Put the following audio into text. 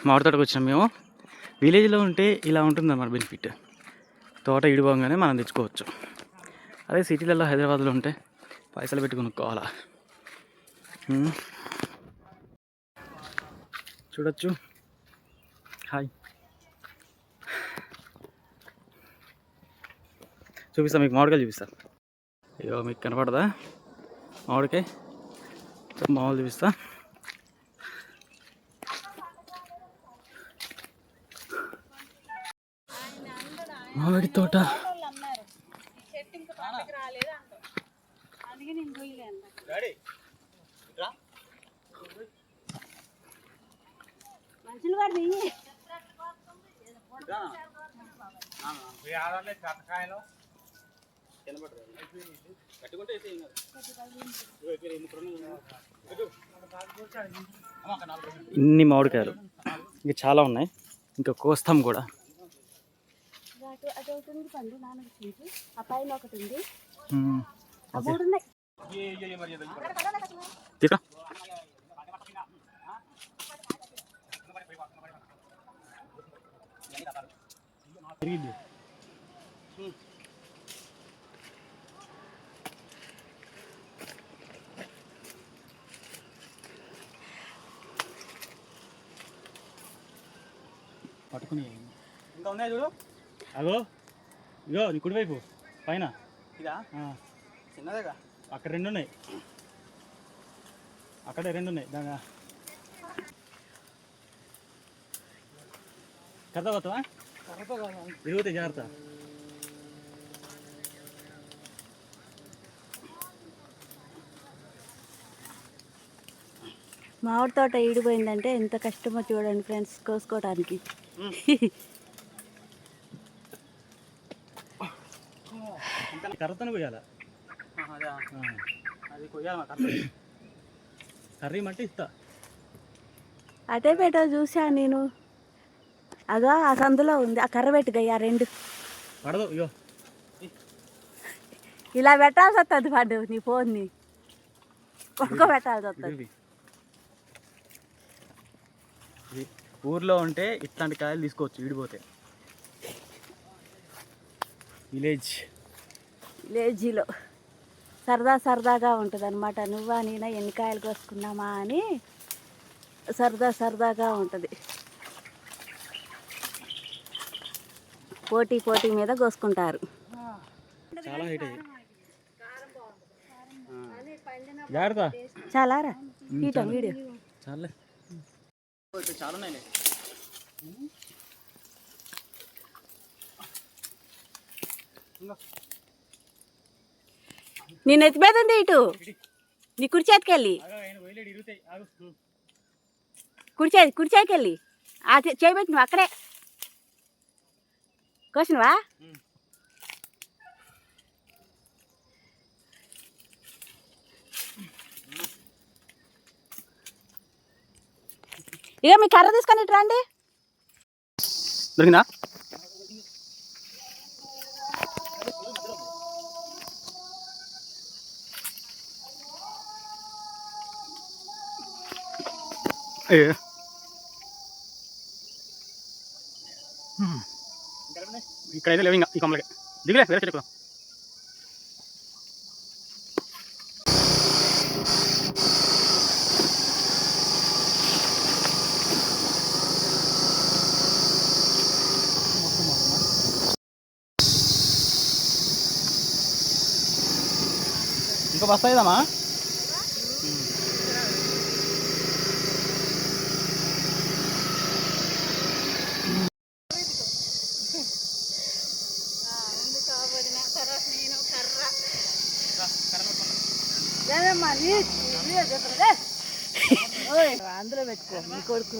మామిడి తోటకు వచ్చినాం మేము. విలేజ్లో ఉంటే ఇలా ఉంటుందన్నమాట బెనిఫిట్. తోట ఇడిపోగానే మనం తెచ్చుకోవచ్చు. అదే సిటీలలో హైదరాబాద్లో ఉంటే పైసలు పెట్టి కొనుక్కోవాలా. చూడొచ్చు. హాయ్, చూపిస్తా మీకు మామిడికాయలు చూపిస్తా. అయ్యో మీకు కనపడదా మామిడికాయ? మామూలు చూపిస్తా. మామిడి తోట ఇన్ని మామిడికాయలు ఇంకా చాలా ఉన్నాయి, ఇంకా కోస్తాం కూడా. తీరా పట్టుకుని ఇంకా ఉన్నాయి చూడు. అగో ఇగో నీ కుడివైపు పైన ఇదా చిన్నదేగా. అక్కడ 2 ఉన్నాయి, అక్కడే 2 ఉన్నాయి. దాని కర్ర పోతావా? తిరుగుతాయి, జాగ్రత్త. మామిడి తోట ఈడిపోయిందంటే ఎంత కష్టమో చూడండి ఫ్రెండ్స్ కోసుకోవడానికి. కర్రతోనే కొయ్యాల. అది కర్రీ మట్టి ఇస్తా. అటే పెట్టో చూసా నేను. అదో ఆ సందులో ఉంది, ఆ కర్ర పెట్టుకయ్యా 2 పడదు. ఇగో ఇలా పెట్టాల్సి వస్తుంది. పడ్డు నీ ఫోన్ని పడుకోబెట్టాల్సి వస్తుంది. ఊర్లో ఉంటే ఇట్లాంటి కాయలు తీసుకోవచ్చు ఈడిపోతే. విలేజ్లో సరదాగా ఉంటుంది అనమాట. నువ్వా నేనా ఎన్ని కాయలు కోసుకున్నామా అని సరదాగా ఉంటుంది. పోటీ మీద కోసుకుంటారు. చాలా హైట్ అయ్యి జాగ్రత్త. చాలా రా వీడియో చాలా చాలా ఉన్నాయి. నేను ఎత్తి మీద ఉంది ఇటు నీ కుడి చేతికి వెళ్ళి కుడి చేతికి వెళ్ళి ఆ చేయబెట్టి నువ్వు అక్కడే కోసినవా? ఇక మీ కర్ర తీసుకొని ఇటు రండి. దొరికిందా? ఇక్కడైతే లేవు ఇంకా. ఈ కొమ్మలకి దిగులే, వేరే చెట్టుకు. ఇంకో బస్తా ఇదామా? అందులో పెట్టుకో నీ కొడుకు.